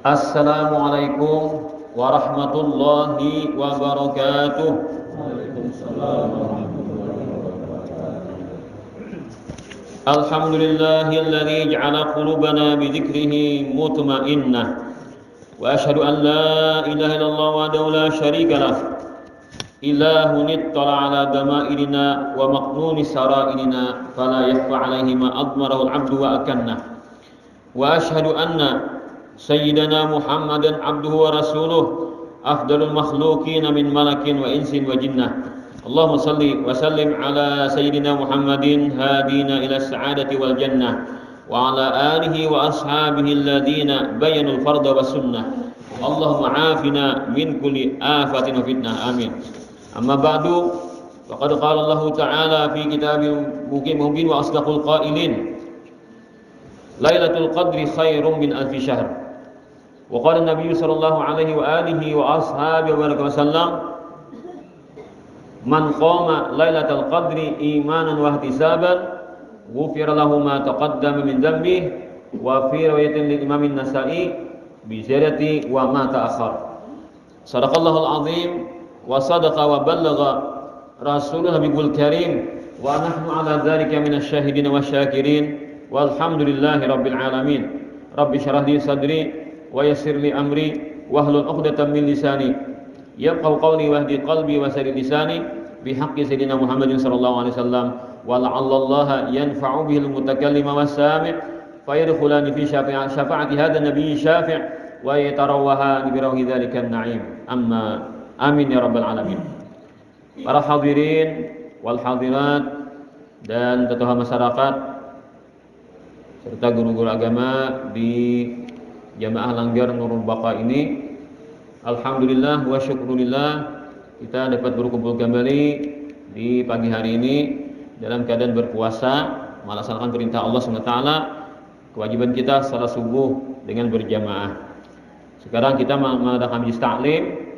Assalamualaikum warahmatullahi wabarakatuh. Waalaikumsalam warahmatullahi wabarakatuh. Alhamdulillahilladzi ja'ala qulubana bi dzikrihi mutmainnah. Wa asyhadu an la ilaha illallah wahdahu la syarika lah. Ilahun ittala ala dama'irina wa maqnuni sara'irina fala yakhfa 'alaihi ma admarahu al-'abdu wa akanna. Wa asyhadu anna sayyidana Muhammadan abduhu wa rasuluh afdalul makhluqin min malakin wa insin wa jinnah. Allahumma salli wa sallim ala sayyidina Muhammadin hadina ila sa'adati wal jannah wa ala alihi wa ashabihi alladhina bayanul farda was sunnah. Allahumma afina min kulli afatin wa fitnah. Amin. Amma ba'du, faqad qala Allah Ta'ala fi kitabil mubin wa asdaqul qailin Lailatul Qadri khairum min alfi syahr. Wa qala an-nabiy sallallahu alaihi wa alihi wa ashabihi wa sallam, man qama Lailatul Qadri imanan wa ihtisaban ghufira lahu ma taqaddama min dhanbihi wa fi riwayatin lil Imam an-Nasa'i bi ziyadati wa ma ta'akhkhar. Sadaqallahul azim wa sadaqa wa ballagha rasulul habibul karim wa nahnu ala dzalika minasy syahidin wa syakirin walhamdulillahi rabbil alamin. Rabbi shrah li sadri wa yassir li amri wahlul 'uqdatam min lisani yafqahu qawli wahdi qalbi wa sadid lisani bihaqqi sayyidina Muhammadin sallallahu alaihi wasallam wa la'allallaha yanfa'u bihil mutakallima was-sami' fayadkhulani fi syafa'ati hadha an-nabiy syafi' wa yatarawwaha bi rawhi dzalika an-na'im. Amma amin ya rabbal alamin. Para hadirin wal hadirat dan tokoh masyarakat serta guru-guru agama di Jamaah Langgar Nurul Baqa ini, alhamdulillah wa syukurillah kita dapat berkumpul kembali di pagi hari ini dalam keadaan berpuasa, melaksanakan perintah Allah SWT, kewajiban kita salat subuh dengan berjamaah. Sekarang kita mengadakan majlis taklim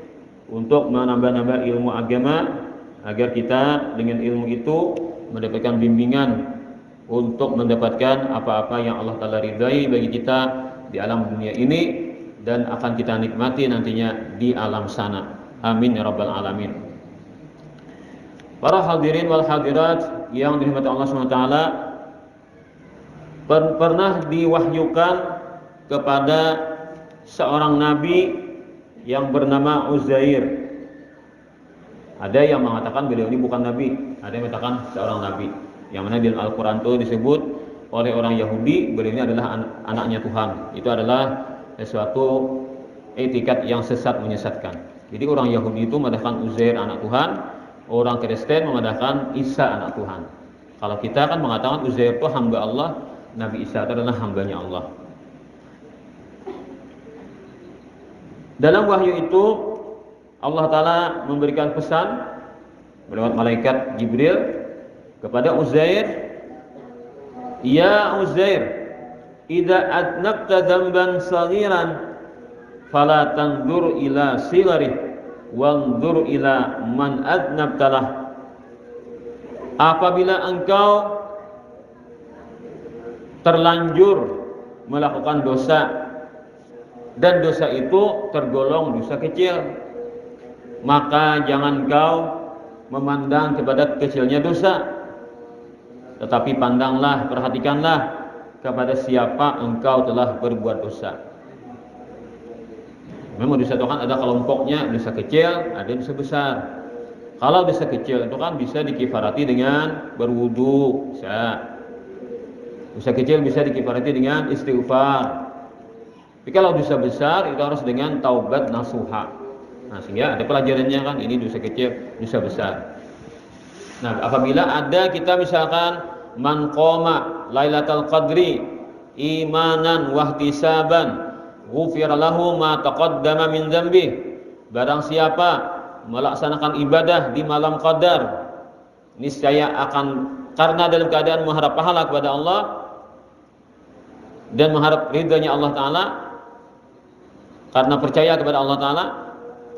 untuk menambah-nambah ilmu agama agar kita dengan ilmu itu mendapatkan bimbingan untuk mendapatkan apa-apa yang Allah Ta'ala ridai bagi kita di alam dunia ini dan akan kita nikmati nantinya di alam sana. Amin ya rabbal alamin. Para hadirin wal hadirat yang dirahmati Allah SWT, pernah diwahyukan kepada seorang nabi yang bernama Uzair. Ada yang mengatakan beliau ini bukan nabi, ada yang mengatakan seorang nabi. Yang mana di Al-Quran itu disebut oleh orang Yahudi beliau ini adalah anaknya Tuhan. Itu adalah suatu etikat yang sesat, menyesatkan. Jadi orang Yahudi itu mengatakan Uzair anak Tuhan, orang Kristen mengatakan Isa anak Tuhan. Kalau kita kan mengatakan Uzair itu hamba Allah, Nabi Isa itu adalah hambanya Allah. Dalam wahyu itu Allah Ta'ala memberikan pesan lewat malaikat Jibril kepada Uzair, ya Uzair, idza adnabta dzamban saghiran fala tanzur ila sigharih wanzur ila man adnabtalah. Apabila engkau terlanjur melakukan dosa dan dosa itu tergolong dosa kecil, maka jangan kau memandang kepada kecilnya dosa, tetapi pandanglah, perhatikanlah kepada siapa engkau telah berbuat dosa. Memang dosa itu kan ada kelompoknya, dosa kecil, ada dosa besar. Kalau dosa kecil itu kan bisa dikifarati dengan berwudu, bisa. Dosa kecil bisa dikifarati dengan istighfar. Tapi kalau dosa besar itu harus dengan taubat nasuha. Nah, sehingga ada pelajarannya kan, ini dosa kecil, dosa besar. Nah, apabila ada kita misalkan man qoma Lailatul Qadri imanan wa ihtisaban ghufira lahu ma taqaddama min dzambi. Barang siapa melaksanakan ibadah di malam Qadar, niscaya akan, karena dalam keadaan mengharap pahala kepada Allah dan mengharap ridhanya Allah Ta'ala, karena percaya kepada Allah Ta'ala,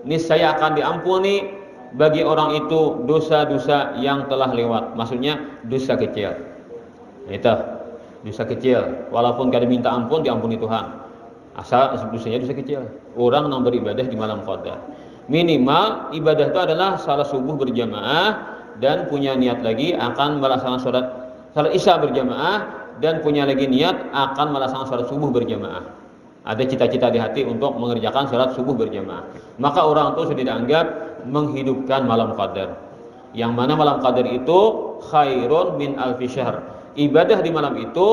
niscaya akan diampuni bagi orang itu dosa-dosa yang telah lewat. Maksudnya dosa kecil. Itu dosa kecil, walaupun kada minta ampun diampuni Tuhan. Asal dosanya dosa kecil. Orang yang beribadah di malam qadar. Minimal ibadah itu adalah salat subuh berjamaah dan punya niat lagi akan melaksanakan salat isya berjamaah dan punya lagi niat akan melaksanakan salat subuh berjamaah. Ada cita-cita di hati untuk mengerjakan salat subuh berjamaah. Maka orang itu sudah dianggap menghidupkan malam qadar. Yang mana malam qadar itu khairun min alfi syahr. Ibadah di malam itu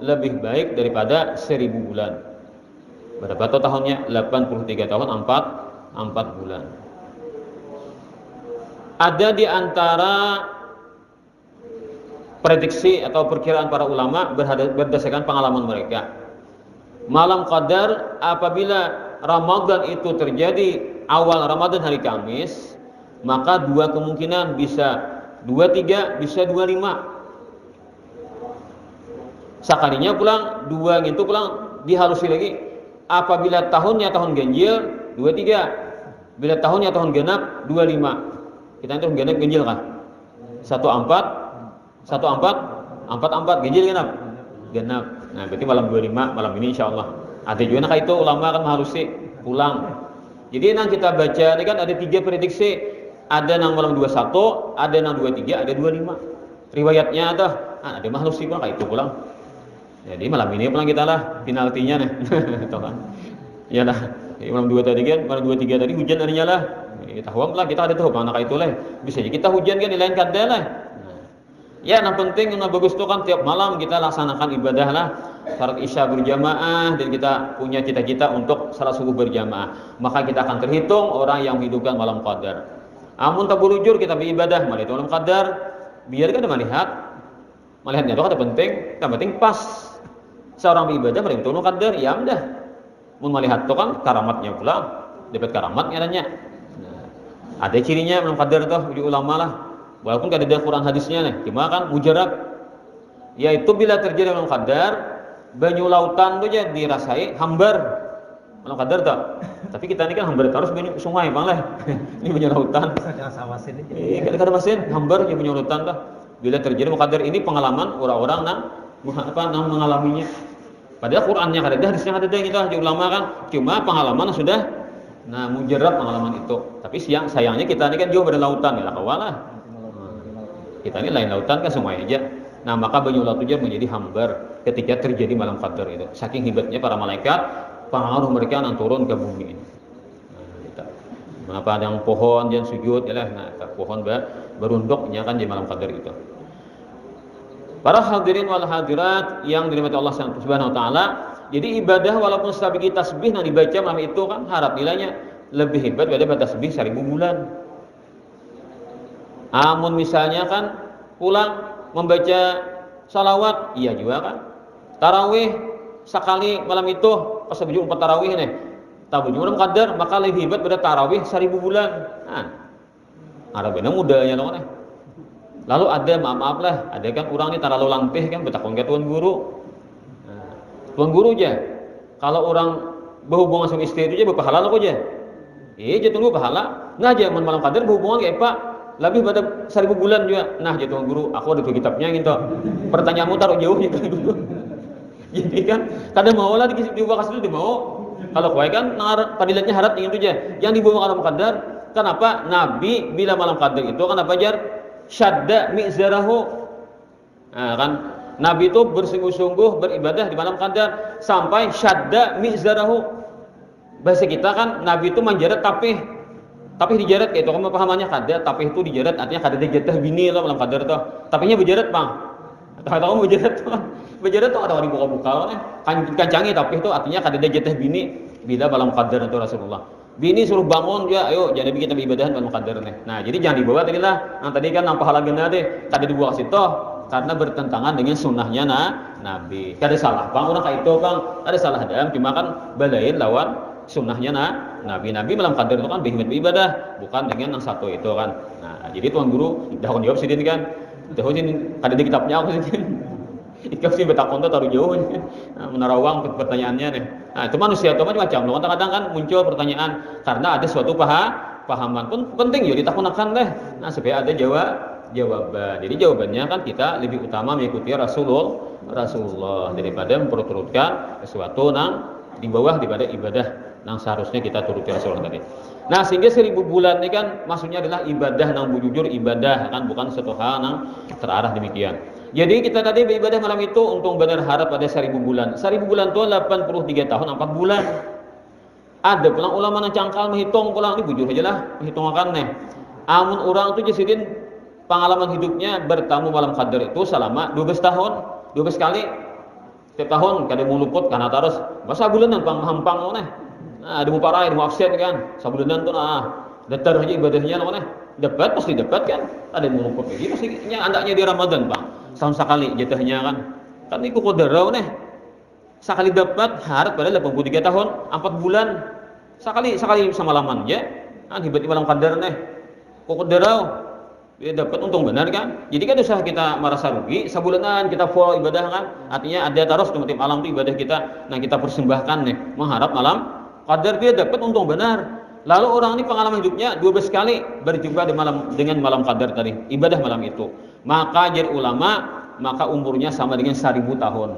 lebih baik daripada 1000 bulan. Berapa tuh tahunnya? 83 tahun 4 bulan. Ada di antara prediksi atau perkiraan para ulama berdasarkan pengalaman mereka. Malam qadar apabila Ramadan itu terjadi awal Ramadan hari Kamis, maka dua kemungkinan, bisa 23, bisa 25. Sekalinya pulang dua itu pulang dihalusi lagi. Apabila tahunnya tahun ganjil 23, bila tahunnya tahun genap 25. Kita itu genap ganjil kan? 14 ganjil genap. Genap. Nah, berarti malam 25 malam ini insyaallah. Ada juga kayak itu ulama kan menghalusi pulang. Jadi yang kita baca ini kan ada 3 prediksi. Ada yang malam 21, ada yang 23, ada 25. Riwayatnya ada menghalusi pulang kayak itu pulang. Jadi malam ini pulang kita lah penaltinya nih. Tahu kan? Iyalah. Malam 2 tadi kan, malam 23 tadi hujan harinya lah. Kita huam lah, kita ada tuh mana kayak itu lah. Bisa aja kita hujan kan di lain kada lah. Ya, yang penting yang bagus itu kan tiap malam kita laksanakan ibadah lah. Salat isya berjamaah dan kita punya cita-cita untuk salat subuh berjamaah. Maka kita akan terhitung orang yang menghidupkan malam qadar. Amun tak berujur kita beribadah malam itu malam qadar, biar kita melihatnya itu kan penting, yang penting pas seorang beribadah malam itu malam qadar, ya udah. Mun melihat itu kan karamatnya pula, dapat karamatnya adanya. Nah, ada cirinya malam qadar tuh di ulama lah. Walaupun kada ada Quran hadisnya nih, cuma kan mujarab. Yaitu bila terjadi malam qadar, banyu lautan tuh jadi dirasai hambar. Malam qadar tuh. Tapi kita ini kan hambar terus banyu sungai bang lah. Ini banyu lautan. Jangan sawasin aja. Kada masin hambar ya banyu lautan tuh. Bila terjadi malam qadar ini pengalaman orang-orang nang mengalaminya. Padahal Qur'annya kada ada, hadisnya kada ada gitu di ulama kan. Cuma pengalaman sudah mujarab pengalaman itu. Tapi sayangnya kita ini kan jauh dari lautan ya kawalah. Kita ini lain lautan kan semuanya aja. Nah, maka banyu laut itu menjadi hambar ketika terjadi malam qadar itu. Saking hebatnya para malaikat, pengaruh mereka yang turun ke bumi ini. Mengapa ada yang pohon dan sujud ya lah. Nah, pohon berunduknya kan di malam qadar itu. Para hadirin wal hadirat yang dirahmati Allah Subhanahu wa taala, jadi ibadah walaupun sebagai tasbih yang dibaca malam itu kan harap nilainya lebih hebat daripada tasbih 1000 bulan. Amun misalnya kan pulang membaca salawat, iya juga kan. Tarawih sekali malam itu pas sebelum 4 tarawih nih. Tahu malam qadar maka lebih hebat pada tarawih 1000 bulan. Nah, Arabnya mudanya loh nih. Lalu ada maaf lah, ada kan orang ini terlalu lampih kan bertakon ke tuan guru. Nah, tuan guru aja. Kalau orang berhubungan sama istri itu aja berpahala kok aja. Iya, tunggu pahala. Nah, aja malam qadar berhubungan kayak Pak lebih pada 1000 bulan juga. Nah, tuan guru, aku ada kitabnya gitu. Pertanyaanmu taruh jauh gitu dulu. Jadi kan kadang mau lah diubah kasih dulu mau. Kalau kue kan padilatnya harap ingin itu aja. Yang dibawa malam qadar, kenapa Nabi bila malam qadar itu kenapa jar syadda mi'zarahu. Nah, kan Nabi itu bersungguh-sungguh beribadah di malam qadar sampai syadda mi'zarahu. Bahasa kita kan Nabi itu menjarat tapih dijarat kayak itu kan pemahamannya kada tapih itu dijarat artinya kada dijatah bini lah malam qadar tuh. Tapihnya berjarat bang. Atau kamu berjarat tuh. Berjarat tuh ada orang buka-buka kan kancangi tapih itu artinya kada dijatah bini bila malam qadar itu Rasulullah. Bini suruh bangun dia, ayo jadi bikin ibadah malam qadar nih. Nah, jadi jangan dibawa tadi lah. Yang tadi kan nampak pahala gena deh, kada dibawa ke situ karena bertentangan dengan sunnahnya Nabi. Kada salah bang orang kayak itu bang, ada salah dam cuma kan balain lawan sunnahnya Nabi. Nabi malam qadar itu kan berhimmat ibadah, bukan dengan yang satu itu kan. Nah, jadi tuan guru dah jawab sidin kan. Dah sidin kada di kitabnya aku sidin. Ikut sih betakon tuh taruh jauh. Nah, menarawang pertanyaannya nih. Nah, itu manusia itu macam loh. Kadang-kadang kan muncul pertanyaan karena ada suatu pahaman pun penting ya ditakunakan deh. Nah, supaya ada jawaban. Jadi jawabannya kan kita lebih utama mengikuti Rasulullah daripada memperturutkan sesuatu di bawah daripada ibadah yang seharusnya kita turuti Rasulullah tadi. Nah, sehingga 1000 bulan ini kan maksudnya adalah ibadah yang bujujur ibadah kan, bukan satu hal yang terarah demikian. Jadi kita tadi beribadah malam itu untuk benar harap pada 1000 bulan. 1000 bulan itu 83 tahun 4 bulan. Ada pulang ulama yang cangkal menghitung pulang ini bujur aja lah menghitung nih. Amun orang itu jasidin pengalaman hidupnya bertamu malam qadar itu selama 12 tahun, 12 kali. Setiap tahun kada mau luput karena terus masa bulanan hampang nih. Nah, ada mau parah, ada mau absen kan. Sabulanan tuh datar aja ibadahnya nih. Dapat pasti dapat kan. Ada mau luput lagi pastinya andaknya di Ramadan, Bang. Setahun sekali jatuhnya kan. Kan iku qadarau nih. Sekali dapat harap pada 83 tahun, 4 bulan. Sekali semalaman ya. Kan tiba-tiba malam qadar nih. Kok qadarau dia dapat untung benar kan. Jadi kan usah kita merasa rugi sebulanan kita full ibadah kan. Artinya ada terus di tiap malam itu ibadah kita. Nah, kita persembahkan nih mengharap malam qadar dia dapat untung benar. Lalu orang ini pengalaman hidupnya 12 kali berjumpa dengan malam qadar tadi, ibadah malam itu. Maka jadi ulama, maka umurnya sama dengan 1000 tahun.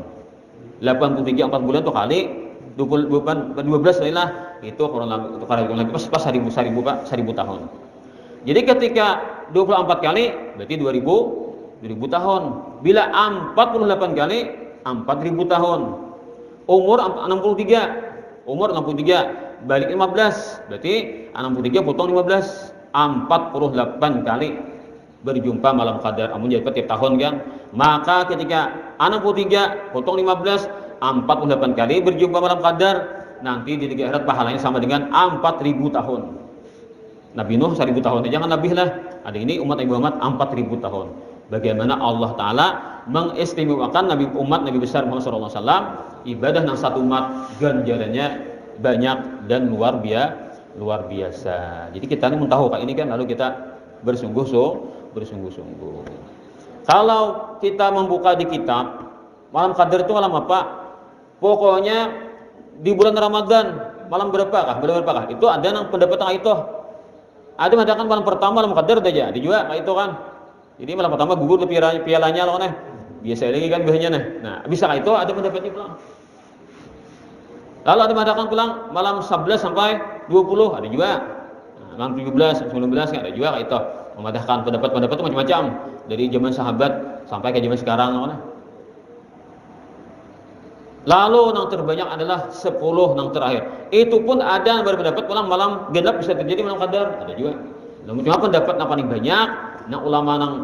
83 4 bulan tuh kali 12 lah itu kurang lebih pas 1000 tahun. Jadi ketika 24 kali berarti 2000 tahun. Bila 48 kali 4000 tahun. Umur 63 balik 15 berarti 63 potong 15 48 kali berjumpa malam qadar. Amun jadi tiap tahun kan. Maka ketika 63 potong 15 48 kali berjumpa malam qadar, nanti di akhirat pahalanya sama dengan 4000 tahun. Nabi Nuh 1000 tahun, jangan lebih lah. Ada ini umat Nabi Muhammad 4000 tahun. Bagaimana Allah Ta'ala mengistimewakan umat Nabi besar Muhammad SAW, ibadah yang satu umat ganjarannya banyak dan luar biasa. Jadi kita ini mentahu kayak ini kan, lalu kita bersungguh-sungguh. Kalau kita membuka di kitab malam qadar itu malam apa? Pokoknya di bulan Ramadan malam berapakah? Itu ada yang pendapat itu. Ada mengatakan malam pertama malam qadar aja, ada juga kayak itu kan. Jadi malam pertama gugur pialanya loh nih. Biasa lagi kan biasanya nih. Nah, bisa kayak itu ada pendapatnya pulang. Lalu ada mengatakan pulang malam 11 sampai 20 ada juga. Nah, malam 17 19 ada juga kayak itu. Memadahkan pendapat itu macam-macam dari zaman sahabat sampai ke zaman sekarang loh nih. Lalu yang terbanyak adalah 10 yang terakhir. Itu pun ada yang berpendapat pulang malam genap bisa terjadi malam qadar, ada juga. Namun cuma pendapat yang paling banyak, nah ulama yang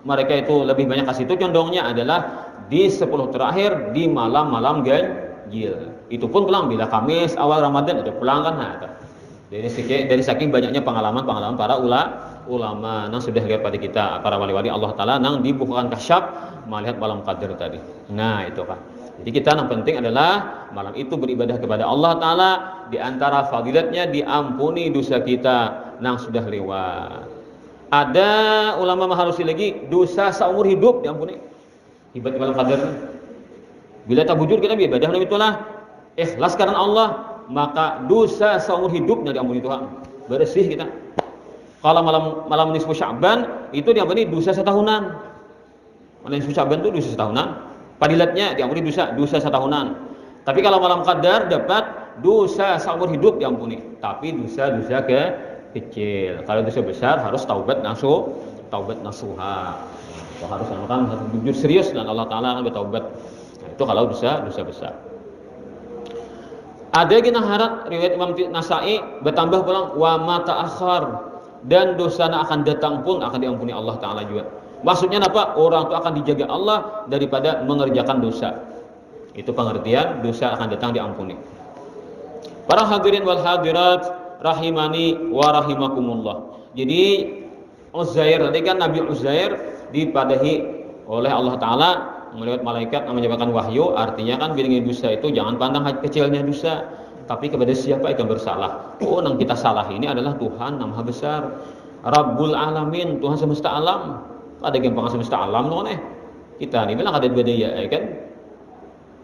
mereka itu lebih banyak kasih itu condongnya adalah di 10 terakhir di malam-malam ganjil. Itu pun pulang bila Kamis awal Ramadan ada pulang kan. Nah, dari saking banyaknya pengalaman para ulama yang sudah lihat pada kita, para wali-wali Allah Ta'ala yang dibukakan kasyaf melihat malam qadar tadi. Nah, itu kan. Jadi kita yang penting adalah malam itu beribadah kepada Allah Ta'ala. Di antara fadilatnya diampuni dosa kita yang sudah lewat. Ada ulama mahalusi lagi dosa seumur hidup diampuni. Ibadah malam qadar. Bila tak bujur kita beribadah malam itulah ikhlas karena Allah, maka dosa seumur hidupnya diampuni Tuhan. Bersih kita. Kalau malam nisfu Sya'ban itu diampuni dosa setahunan. Malam nisfu Sya'ban itu dosa setahunan. Fadilatnya diampuni dosa setahunan. Tapi kalau malam qadar dapat dosa seumur hidup diampuni. Tapi dosa-dosa kecil. Kalau dosa besar harus taubat nasuha. Itu harus jujur serius dan Allah Ta'ala akan bertaubat. Nah, itu kalau dosa besar. Ada gina harap riwayat Imam Nasai bertambah pulang wa ma ta'akhir, dan dosa yang akan datang pun akan diampuni Allah Ta'ala juga. Maksudnya apa? Orang itu akan dijaga Allah daripada mengerjakan dosa. Itu pengertian dosa akan datang diampuni. Para hadirin wal hadirat rahimani wa rahimakumullah. Jadi Uzair tadi kan Nabi Uzair dipadahi oleh Allah Ta'ala melihat malaikat yang menyampaikan wahyu. Artinya kan bilangan dosa itu jangan pandang kecilnya dosa, tapi kepada siapa yang bersalah. Oh, yang kita salah ini adalah Tuhan yang Maha Besar, Rabbul Alamin, Tuhan semesta alam. Ada gampang semesta alam loh nih. Kita nih bilang ada bedanya ya kan.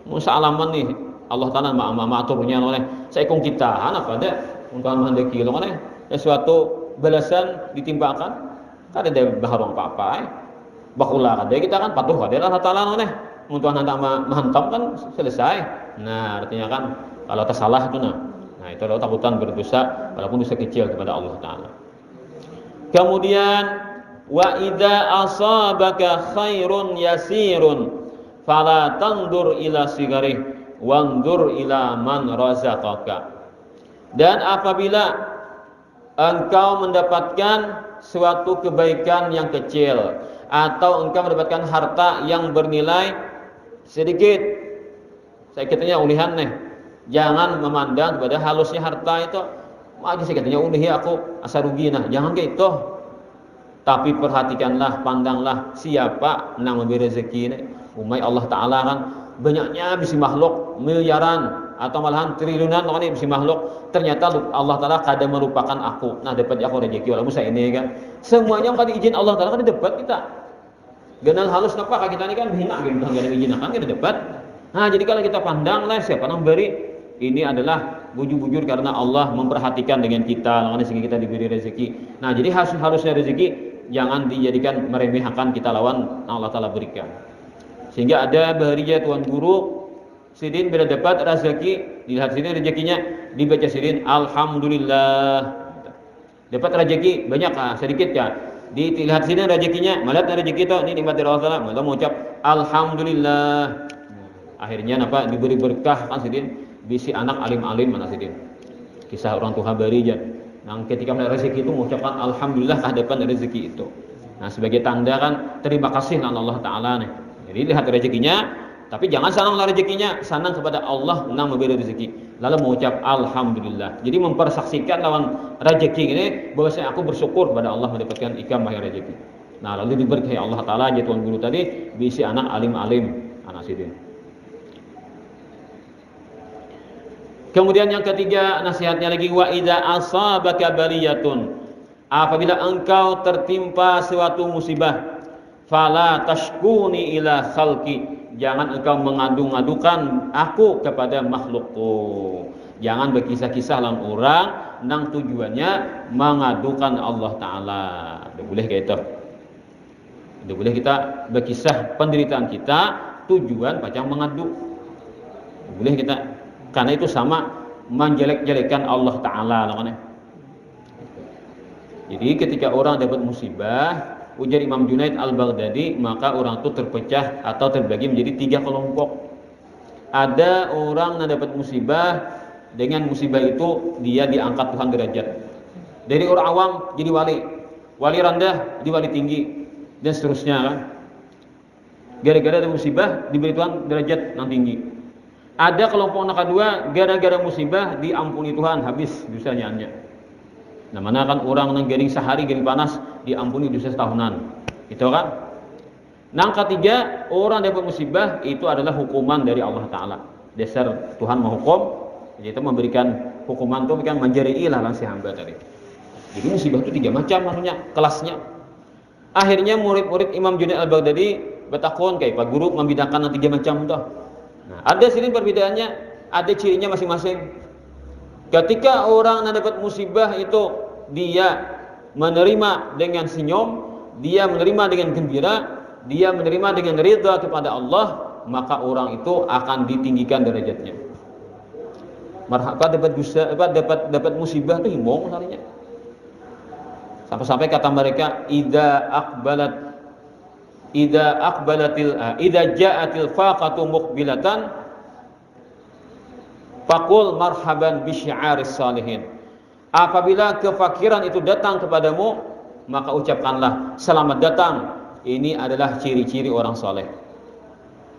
Musa alaman nih Allah Ta'ala ma'aturnya loh nih. Seikung kita apa ada untuk menghendaki loh nih. Sesuatu balasan ditimpakan. Kan ada baharong apa-apa bakula ada kita kan patuh ada Allah Ta'ala loh nih. Untuk nanti menghantam kan selesai. Nah artinya kan Kalau tersalah itu nah itu adalah takutan berdosa walaupun dosa kecil kepada Allah Taala. Kemudian wa idza asabaka khairun yasirun fala tandur ila sigarih wandur ila man razaqaka. Dan apabila engkau mendapatkan suatu kebaikan yang kecil atau engkau mendapatkan harta yang bernilai sedikit, saya katanya ulihan nih, jangan memandang kepada halusnya harta itu. Maka saya katanya ulih aku asa rugi nah, jangan kayak itu. Tapi perhatikanlah, pandanglah siapa yang memberi rezeki ini. Umay Allah Ta'ala kan banyaknya bisi makhluk miliaran atau malahan triliunan orang ini bisi makhluk. Ternyata Allah Ta'ala kadang melupakan aku. Nah dapat aku rezeki walaupun saya ini kan. Semuanya kan izin Allah Ta'ala kan dapat kita. Ganal halus apa kita ini kan hina gitu kan ada izin kan kita dapat. Nah jadi kalau kita pandanglah siapa yang beri, ini adalah bujur-bujur karena Allah memperhatikan dengan kita sehingga kita diberi rezeki. Nah jadi harusnya rezeki jangan dijadikan meremehkan kita lawan Allah Ta'ala berikan. Sehingga ada bahagia Tuan Guru sidin bila dapat rezeki, dilihat sidin rezekinya dibaca sidin alhamdulillah. Dapat rezeki banyak sedikit ya. Dilihat sidin rezekinya, melihat rezeki itu ini nikmat dari Allah Ta'ala, malah mengucap alhamdulillah. Akhirnya diberi berkah kan sidin, bisi anak alim-alim mana sidin. Kisah orang tua barijat. Nah, ketika melihat rezeki itu mengucapkan alhamdulillah kehadapan rezeki itu. Nah, sebagai tanda kan terima kasih dengan Allah Ta'ala nih. Jadi lihat rezekinya, tapi jangan senanglah rezekinya, senang kepada Allah yang memberi rezeki. Lalu mengucap alhamdulillah. Jadi mempersaksikan lawan rezeki ini bahwasanya aku bersyukur kepada Allah mendapatkan ikamah rezeki. Nah, lalu diberkahi Allah Ta'ala aja Tuan Guru tadi bisi anak alim-alim anak sidin. Kemudian yang ketiga nasihatnya lagi wa idza asabaka baliyatun, apabila engkau tertimpa suatu musibah, fala tashkuni ila khalqi, jangan engkau mengadu-ngadukan aku kepada makhlukku. Jangan berkisah-kisah lawan orang nang tujuannya mengadukan Allah Ta'ala. Tidak boleh kayak itu. Tidak boleh kita berkisah penderitaan kita tujuan pacang mengadu. Tidak boleh kita, karena itu sama menjelek-jelekan Allah Ta'ala. Jadi ketika orang dapat musibah, ujar Imam Junaid Al-Baghdadi, maka orang itu terpecah atau terbagi menjadi 3 kelompok. Ada orang yang dapat musibah, dengan musibah itu dia diangkat Tuhan derajat. Dari orang awam jadi wali rendah jadi wali tinggi, dan seterusnya kan. Gara-gara ada musibah diberi Tuhan derajat yang tinggi. Ada kelompok yang kedua, gara-gara musibah diampuni Tuhan, habis dosanya. Nah, mana kan orang yang garing sehari garing panas diampuni dosa setahunan. Itu kan. Yang ketiga, orang dapat musibah itu adalah hukuman dari Allah Ta'ala. Dasar Tuhan menghukum, jadi itu memberikan hukuman itu bukan menjari'ilah lang si hamba tadi. Jadi musibah itu 3 macam maksudnya kelasnya. Akhirnya murid-murid Imam Junaid Al-Baghdadi bertakun kayak Pak Guru membedakan yang 3 macam itu. Nah, ada sini perbedaannya, ada cirinya masing-masing. Ketika orang yang dapat musibah itu dia menerima dengan senyum, dia menerima dengan gembira, dia menerima dengan ridha kepada Allah, maka orang itu akan ditinggikan derajatnya. Marhaban dapat musibah itu himbong misalnya. Sampai-sampai kata mereka idza ja'atil faqatu muqbilatan faqul marhaban bi syi'aris salihin. Apabila kefakiran itu datang kepadamu, maka ucapkanlah selamat datang. Ini adalah ciri-ciri orang saleh.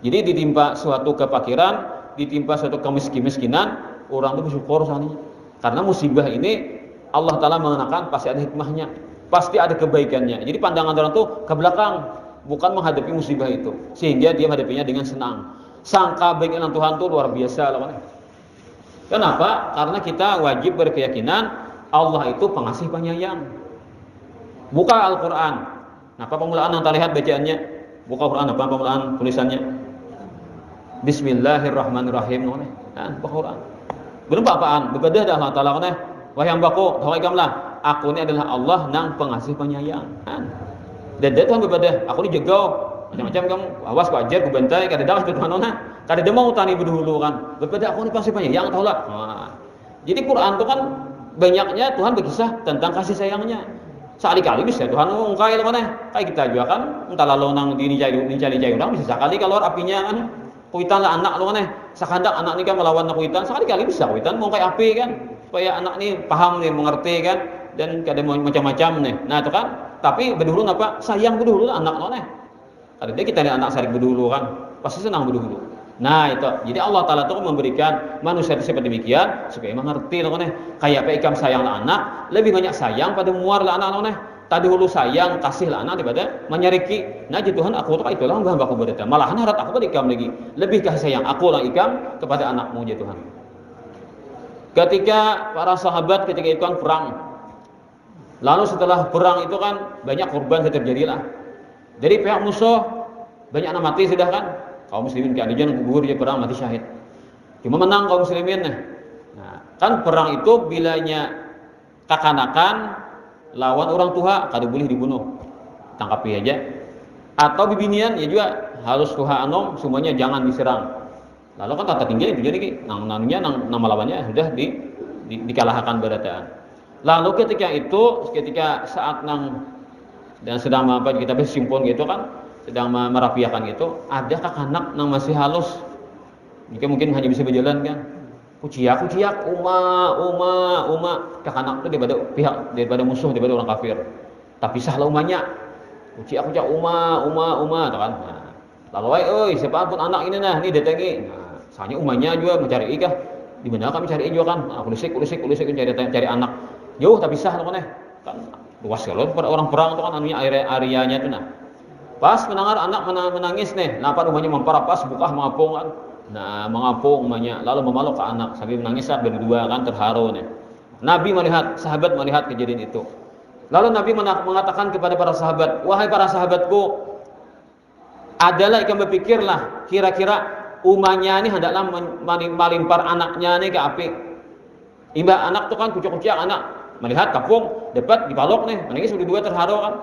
Jadi ditimpa suatu kefakiran, ditimpa suatu kemiskinan, orang itu bersyukur sana. Karena musibah ini Allah Ta'ala mengenakan pasti ada hikmahnya, pasti ada kebaikannya. Jadi pandangan orang itu ke belakang, bukan menghadapi musibah itu, sehingga dia menghadapinya dengan senang. Sangka baik dengan Tuhan itu luar biasa lawan. Kenapa? Karena kita wajib berkeyakinan Allah itu pengasih penyayang. Buka Al-Quran. Apa pemulaan yang terlihat bacaannya? Buka Al-Quran, apa pemulaan tulisannya? Bismillahirrahmanirrahim. Buka Al-Quran. Belum apa-apaan, berbeda dah Allah Ta'ala. Wahai hambaku, hawaikamlah, aku ini adalah Allah yang pengasih penyayang. Dan dia Tuhan berbeda, aku ini jaga Macam-macam kamu awas ku ajar ku bantai kada dak itu manona. Kada demau tani berdahulu kan. Berbeda aku ni pasti banyak yang tahu lah. Jadi Quran itu kan banyaknya Tuhan berkisah tentang kasih sayangnya. Sekali-kali bisa Tuhan ungkai lo kan kayak kita juga kan entah lalu nang di nicai orang bisa sekali kalau apinya kan kuitan lah anak lo kan sekandak anak ni kan melawan kuitan sekali-kali bisa kuitan mau kayak api kan supaya anak ni paham nih mengerti kan dan kada macam-macam nih. Nah itu kan tapi berdahulu apa sayang berdahulu anak lo nih. Kalau dia kita anak sarik berdahulu kan pasti senang berdahulu. Nah itu, jadi Allah Ta'ala itu memberikan manusia itu seperti demikian supaya mengerti loh nih. Kayak apa ikam sayang lah anak, lebih banyak sayang pada muar lah anak loh nih. Tadi dulu sayang kasih lah anak daripada menyariki. Nah jadi Tuhan aku tuh itulah hamba aku berita. Malahan harap aku pada ikam lagi lebih kasih sayang aku lah ikam kepada anakmu ya Tuhan. Ketika para sahabat ketika itu kan perang, lalu setelah perang itu kan banyak korban terjadilah. Dari pihak musuh banyak anak mati sudah kan. Kaum muslimin keadilan gugur dia perang mati syahid. Cuma menang kaum muslimin. Nah, kan perang itu bilanya kakanakan lawan orang tua kada boleh dibunuh. Tangkapi aja. Atau bibinian ya juga harus tuha anom semuanya jangan diserang. Lalu kan tata tinggal itu jadi nama lawannya sudah dikalahkan berataan. Lalu ketika saat nang dan sedang apa kita bersimpun gitu kan sedang merapiakan gitu, ada kakanak yang masih halus. Jika mungkin hanya bisa berjalan kan. Kuciak, uma. Kakanak itu daripada musuh, daripada orang kafir. Tapi sahlah umanya. Kuciak, uma, kan. Nah, lalu siapa pun anak ini nah, ini datangi. Nah, soalnya umanya juga mencari ikah. Di mana kami cari juga kan. Nah, kulisik cari anak. Jauh tapi sah kan. Luas kalau orang perang itu kan anunya areanya itu nah. Pas mendengar anak menangis nih, nampak rumahnya memparapas, buka mengapung kan. Nah, mengapung rumahnya, lalu memeluk ke anak sambil menangis saat berdua kan terharu nih. Nabi melihat, sahabat melihat kejadian itu. Lalu Nabi mengatakan kepada para sahabat, wahai para sahabatku, adalah ikan berpikirlah, kira-kira umahnya ini hendaklah melimpar anaknya nih ke api. Imbah anak tuh kan kucuk-kucuk anak, melihat kapung, dapat dipalok nih, menangis berdua terharu kan.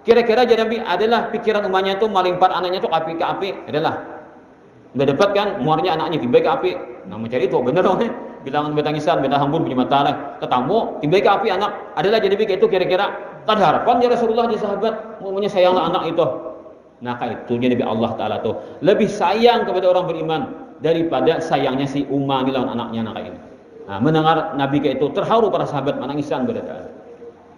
Kira-kira jadi Nabi adalah pikiran umatnya itu melimpar anaknya itu ke api adalah udah dapat kan muarnya anaknya tiba ke api. Nah mencari itu bener dong nih bilangan betangisan beta hambur punya mata lah ketamu tiba ke api anak adalah jadi itu kira-kira kan harapan ya Rasulullah di sahabat mau sayanglah anak itu. Nah kayak itu jadi Allah Ta'ala tuh lebih sayang kepada orang beriman daripada sayangnya si Umar ini lawan anaknya nak ini. Nah mendengar Nabi kayak itu terharu para sahabat menangisan berataan.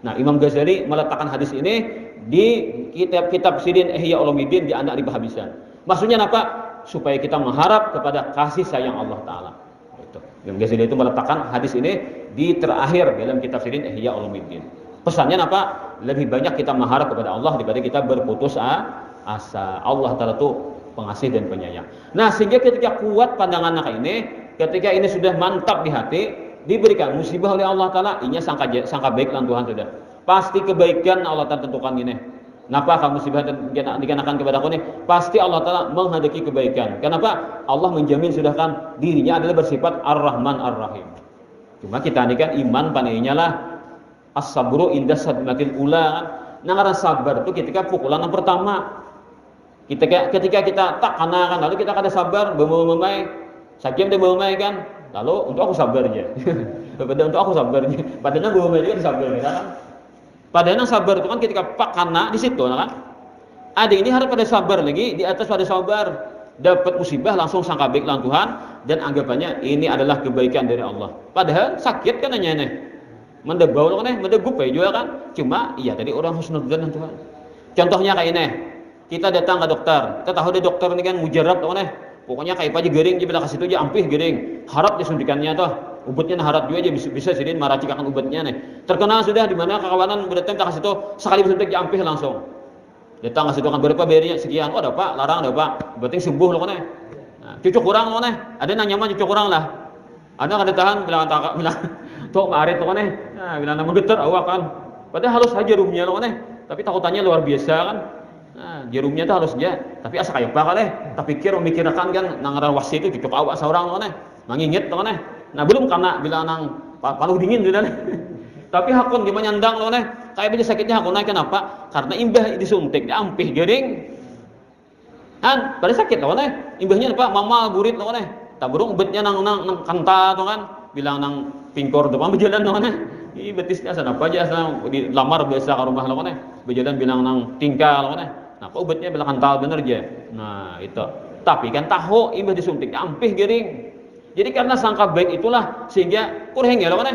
Nah Imam Ghazali meletakkan hadis ini di kitab Sidin Ihya Ulumuddin di anak riba habisan. Maksudnya apa? Supaya kita mengharap kepada kasih sayang Allah Ta'ala. Imam Ghazali itu meletakkan hadis ini di terakhir dalam kitab Sidin Ihya Ulumuddin. Pesannya apa? Lebih banyak kita mengharap kepada Allah daripada kita berputus asa. Allah Ta'ala itu pengasih dan penyayang. Nah sehingga ketika kuat pandangan anak ini, ketika ini sudah mantap di hati, diberikan musibah oleh Allah Ta'ala, ini sangka baik lan Tuhan sudah. Pasti kebaikan Allah Ta'ala tentukan ini. Kenapa kamu musibah dikenakan kepada aku ini? Pasti Allah Ta'ala menghendaki kebaikan. Kenapa? Allah menjamin sudah kan dirinya adalah bersifat Ar-Rahman Ar-Rahim. Cuma kita ini kan iman panainya lah as-sabru inda sadmatil ula kan. Nah sabar itu ketika pukulan yang pertama. Ketika kita tak kena kan, lalu kita kada sabar, memai sakim dia memai kan. Lalu untuk aku sabar aja. Untuk aku sabar aja. Padahal memai juga sabar kan. Padahal sabar itu kan ketika pak kena di situ kan. Ada ini harus pada sabar lagi di atas pada sabar. Dapat musibah langsung sangka baik lang Tuhan dan anggapannya ini adalah kebaikan dari Allah. Padahal sakit kan hanya nih. Mendebau kan mendegup ya juga kan. Cuma iya tadi orang husnudzon Tuhan. Contohnya kayak ini. Kita datang ke dokter. Kita tahu deh dokter ini kan mujarab kan pokoknya kayak aja gering dia kasih itu aja ampih gering. Harap disuntikannya tuh. Ubutnya harap juga aja bisa sidin maracikakan ubutnya nih. Terkenal sudah di mana kawanan berdatang ke situ sekali disuntik ampih langsung. Datang ke situ kan berapa bayarnya sekian. Oh ada Pak, larang ada Pak. Berarti sembuh loh kan. Nah, cucuk kurang loh nih. Ada nang nyaman cucuk kurang lah. Ada kada tahan bilang tok marit loh kan. Nah, bilang nama getar awak kan. Padahal halus aja rumnya loh kan. Tapi takutannya luar biasa kan. Nah, jarumnya tuh harus aja. Tapi asa kayak apa kan. Tak pikir memikirkan kan nangaran wasi itu cucuk awak seorang loh kan. Mangingit loh kan. Nah belum karena bilang nang paluh dingin gitu kan. Tapi hakun gimana nyandang loh nih. Kayak begini sakitnya hakun naik kenapa? Karena imbah disuntik, diampih gering. Han, pada sakit lawan imbahnya apa? Mama burit lawan taburung ubetnya nang kanta tuh kan, bilang nang pingkor tuh berjalan lawan Ih betisnya sana apa aja sana dilamar biasa ke rumah lawan berjalan bilang nang tingkah lawan Nah, kok ubetnya bilang kental bener aja. Nah, itu. Tapi kan tahu imbah disuntik ampih gering. Jadi karena sangka baik itulah sehingga kurang ya lawan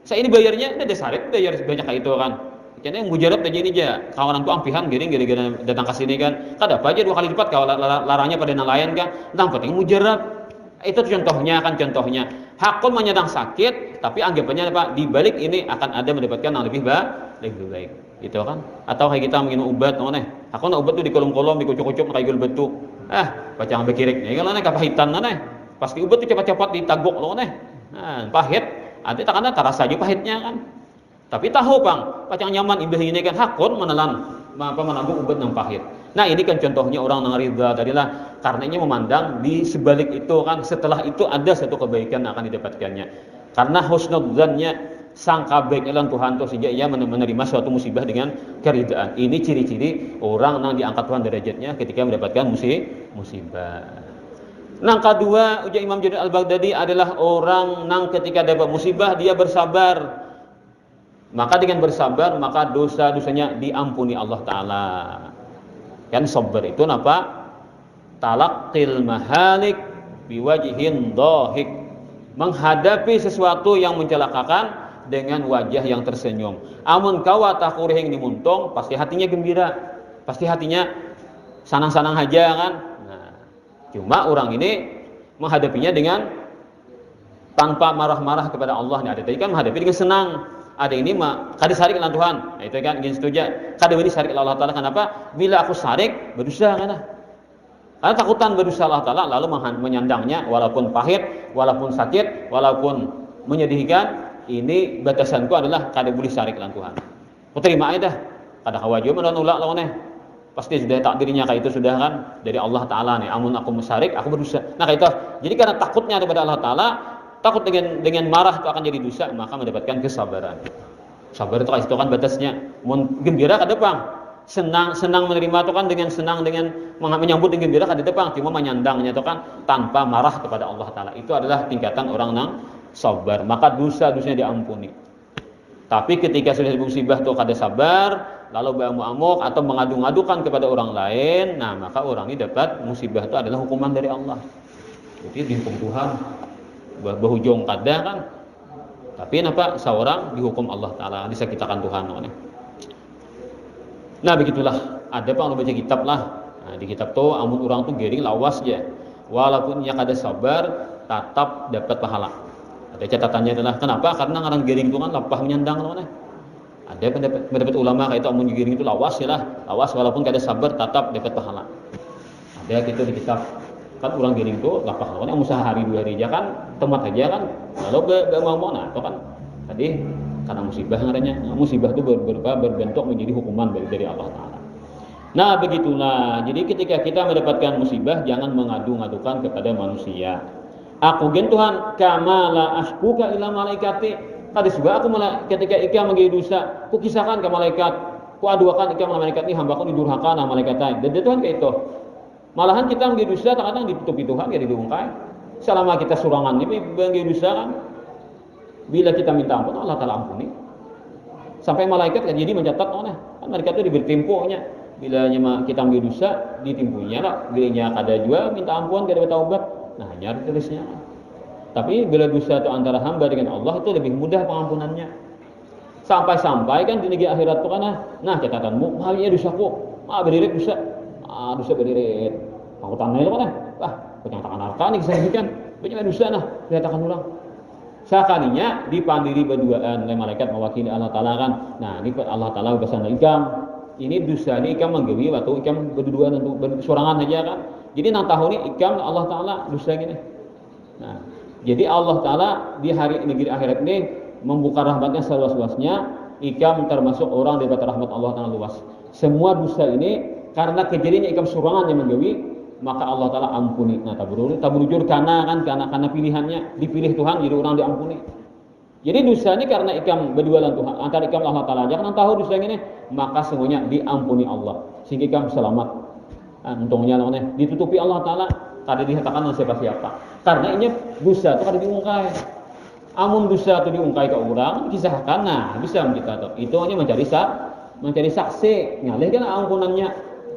Saya ini bayarnya udah desarit bayar banyak kayak itu kan. Karena yang mujarab aja ini aja. Kawanan tuh ampihan gering gara-gara datang ke sini kan. Kada apa aja 2 kali lipat kalau larangnya pada nelayan kan. Nang penting mujarab. Itu contohnya kan contohnya. Hakun menyandang sakit tapi anggapannya apa? Di balik ini akan ada mendapatkan yang lebih baik. Gitu kan? Atau kayak kita minum obat Aku obat tuh di kolom-kolom dikucuk-kucuk kayak gul betu. Pacang bekirik. Ya kan kapahitan Pasti obat tuh cepat-cepat ditagok Nah, pahit. Nanti tak ada terasa aja pahitnya kan. Tapi tahu Bang, pacang nyaman imbah ini kan hakun menelan menanggung obat yang pahit. Nah, ini kan contohnya orang yang ridha tadilah karena ini memandang di sebalik itu kan setelah itu ada satu kebaikan yang akan didapatkannya. Karena husnudzannya sangka baik elang Tuhan tuh sehingga ia menerima suatu musibah dengan keridaan. Ini ciri-ciri orang yang diangkat Tuhan derajatnya ketika mendapatkan musibah. Nang kedua, ujar Imam Junaid Al-Baghdadi adalah orang nang ketika dapat musibah dia bersabar. Maka dengan bersabar maka dosa-dosanya diampuni Allah Ta'ala. Kan sabar itu apa? Talaqqil mahalik biwajhin dhahik. Menghadapi sesuatu yang mencelakakan dengan wajah yang tersenyum. Amun kawa takurihing dimuntung, pasti hatinya gembira. Pasti hatinya sanang-sanang aja kan. Nah, cuma orang ini menghadapinya dengan tanpa marah-marah kepada Allah. Nah, ada tadi kan menghadapi dengan senang. Ada ini mah kada sarik lan Tuhan. Nah, itu kan ingin setuju. Kada ini sarik Allah Taala kenapa? Bila aku sarik berdosa kan. Karena takutan berdosa Allah Taala lalu menyandangnya walaupun pahit, walaupun sakit, walaupun menyedihkan, ini batasanku adalah kada boleh sarik lan Tuhan. Ku terima aja dah. Kada kawajib menolak lawannya. Pasti sudah takdirnya kayak itu sudah kan dari Allah Taala nih. Amun aku musarik, aku berdosa. Nah kayak itu. Jadi karena takutnya kepada Allah Taala, takut dengan marah itu akan jadi dosa, maka mendapatkan kesabaran. Sabar itu kan batasnya. Gembira ke depan. Senang menerima itu kan dengan senang dengan menyambut dengan gembira ke depan. Cuma menyandangnya itu kan tanpa marah kepada Allah Taala. Itu adalah tingkatan orang yang sabar. Maka dosa-dosanya diampuni. Tapi ketika sudah musibah itu kada sabar, lalu beramuk-amuk atau mengadu-ngadukan kepada orang lain, nah maka orang ini dapat musibah itu adalah hukuman dari Allah. Jadi dihukum Tuhan. Berhujung kada kan. Tapi kenapa seorang dihukum Allah Ta'ala, disakitakan Tuhan. Nah begitulah. Ada apa yang baca kitab lah. Nah, di kitab tuh amun orang tuh gering lawas aja. Walaupun yang kada sabar, tetap dapat pahala. Ada catatannya adalah kenapa? Karena orang gering itu kan lapah menyandang loh. Ada pendapat ulama kayak itu amun gering itu lawas ya lah. Lawas walaupun kada sabar, tetap dapat pahala. Ada gitu di kitab. Kan orang giring itu lapah lawannya usaha hari 2 hari aja kan temat aja kan lalu mau nah itu kan tadi karena musibah ngaranya musibah itu berbentuk menjadi hukuman dari Allah Taala. Nah begitulah jadi ketika kita mendapatkan musibah jangan mengadu-ngadukan kepada manusia. Aku gen Tuhan kamala asbuka ila malaikati tadi juga aku ketika ikam menjadi dosa ku kisahkan ke malaikat ku aduakan ikam malaikat ini hambaku didurhaka na malaikat dan Tuhan kayak itu. Malahan kita menjadi dosa kadang ditutupi Tuhan ya dibungkai. Selama kita surangan ini menjadi dosa kan. Bila kita minta ampun Allah Taala ampuni. Sampai malaikat kan jadi mencatat kan malaikat itu diberi tempohnya. Bila kita menjadi dosa ditimpunya lah. Bila kada juga minta ampun kada bertaubat. Nah nyari tulisnya. Tapi bila dosa itu antara hamba dengan Allah itu lebih mudah pengampunannya. Sampai-sampai kan di negeri akhirat itu kan nah catatanmu mahalnya dosaku. Berdiri dosa. Dosa berdiri aku tanah itu kan penyatakan harta nih disebutkan banyak dosa nah dikatakan ulang sakalinya dipandiri berduaan oleh malaikat mewakili Allah Ta'ala kan nah ini Allah Ta'ala berpesan ikam ini dosa ini ikam menggawi waktu ikam berduaan untuk bersorangan aja kan jadi nang tahu nih ikam Allah Ta'ala dosa gini nah jadi Allah Ta'ala di hari negeri akhirat ini membuka rahmatnya seluas-luasnya ikam termasuk orang dapat rahmat Allah Ta'ala luas semua dosa ini karena kejadiannya ikam surangan yang menggawi maka Allah Ta'ala ampuni. Nah taburujur karena pilihannya dipilih Tuhan jadi orang diampuni. Jadi dosa ini karena ikam berdua dengan Tuhan antara ikam Allah Ta'ala jangan tahu dosa ini maka semuanya diampuni Allah sehingga ikam selamat. Untungnya namanya ditutupi Allah Taala, kada dikatakan siapa-siapa. Karena ini dosa itu kada diungkai. Amun dosa itu diungkai ke orang, kisahkan, nah bisa kita tuh. Itu hanya mencari saksi, nyalih kan ampunannya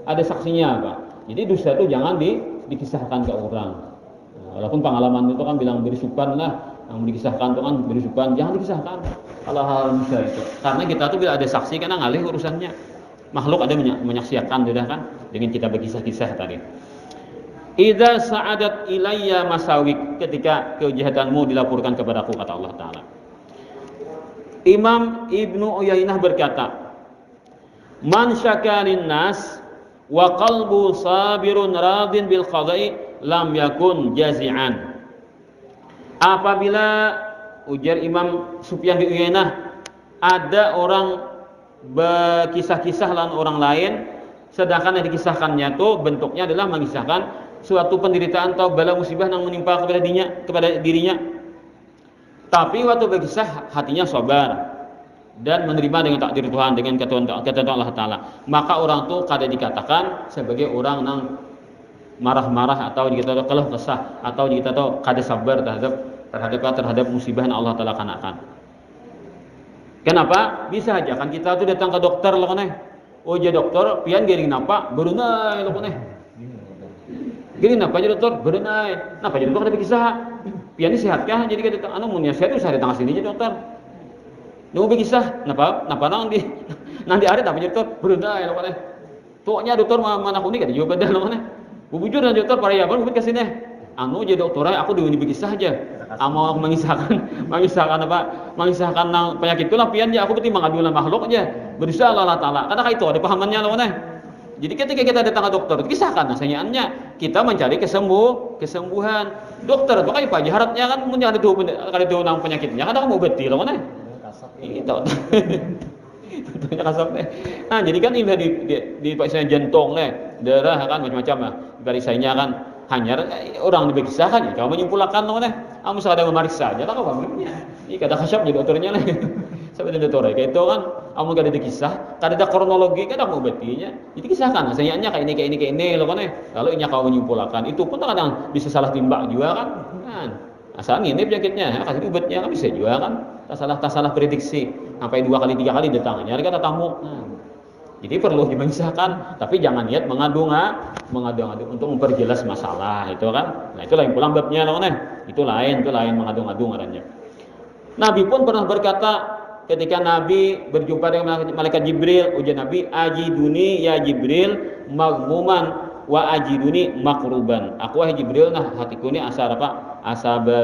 ada saksinya apa. Jadi dosa itu jangan dikisahkan ke orang. Nah, walaupun pengalaman itu kan bilang berisukan lah, yang dikisahkan itu kan berisukan, jangan dikisahkan. Kalau hal dosa itu, karena kita tuh bila ada saksi karena ngalih urusannya. Makhluk ada menyaksikan sudah kan dengan kita berkisah-kisah tadi. Idza sa'adat ilayya masawik, ketika kejahatanmu dilaporkan kepadaku, kata Allah Ta'ala. Imam Ibnu Uyainah berkata, man syakalin nas wa qalbu sabirun radin bil qada'i lam yakun jazi'an. Apabila, ujar Imam Sufyan bin Uyainah, ada orang berkisah-kisah lawan orang lain, sedangkan yang dikisahkannya itu bentuknya adalah mengisahkan suatu penderitaan atau bala musibah yang menimpa kepada dirinya. Tapi waktu berkisah hatinya sabar dan menerima dengan takdir Tuhan, dengan ketentuan Allah Taala. Maka orang itu kada dikatakan sebagai orang yang marah-marah atau dikatakan keluh kesah atau dikatakan kada sabar terhadap musibah yang Allah Taala kenakan. Kenapa? Bisa aja kan kita tuh datang ke dokter loh kan. Oh ya dokter, pian gering napa? Berenai loh kan. Gering napa aja dokter? Berenai. Napa jadi dokter ada kisah? Pian ini sehat kah? Jadi kita anu munnya sehat tuh saya datang sini aja dokter. Nunggu berkisah, napa nang di ada apa jadi dokter? Berenai loh kan. Tuanya dokter mana aku nih kada juga beda loh kan. Bujur dan dokter pariaban bubut ke sini. Anu jadi dokter aku diuni berkisah aja. Mau aku mengisahkan penyakit itu lah pian ya aku berarti mengadulan makhluk aja. Berusaha Allah Taala. Karena itu ada pahamannya loh nah. Jadi ketika kita datang ke dokter, kisahkan nasanyaannya kita mencari kesembuhan. Dokter itu kayak apa harapnya kan punya ada tuh nang penyakitnya kan aku mau beti loh nah. Itu. Tentunya kasar deh. Nah, jadi kan ini di pasien jantung nih, darah kan macam-macam lah. Barisainya kan hanya orang dibekisahkan, kamu menyimpulkan loh nih. Kamu ada memeriksa aja lah kamu. Ini kata kasyap jadi dokternya lah. Sampai dokter kayak itu kan, kamu gak ada dikisah, ada kronologi, kada mau betinya. Jadi kisahkan, sayangnya kayak ini loh kan. Lalu ini kamu menyimpulkan, itu pun kadang bisa salah timbak juga kan. Kan asal ini penyakitnya, kasih obatnya kan bisa juga kan. Tak salah prediksi sampai 2 kali 3 kali datang nyari kata tamu. Jadi perlu dimengisahkan, tapi jangan niat mengadu untuk memperjelas masalah itu kan. Nah itu lain pulang babnya loh itu lain mengadu-ngadu ngarannya. Nabi pun pernah berkata ketika Nabi berjumpa dengan malaikat Jibril, ujar Nabi, ajiduni ya Jibril maghmuman wa ajiduni makruban. Aku wahai Jibril, nah hatiku ini asa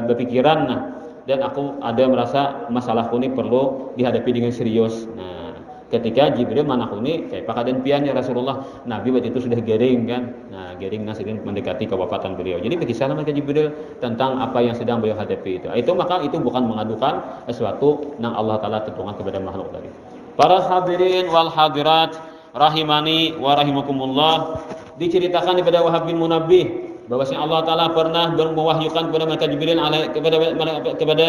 berpikiran nah. Dan aku ada merasa masalahku ini perlu dihadapi dengan serius. Nah, ketika Jibril manaku ini kayak pakaian piannya Rasulullah, Nabi waktu itu sudah garing kan. Nah, garing sedang mendekati kewafatan beliau. Jadi berkisah sama Jibril tentang apa yang sedang beliau hadapi itu. Maka itu bukan mengadukan sesuatu yang Allah Taala tentukan kepada makhluk tadi. Para hadirin wal hadirat rahimani wa rahimakumullah, diceritakan kepada Wahab bin Munabbih bahwasanya Allah Taala pernah mewahyukan kepada malaikat Jibril kepada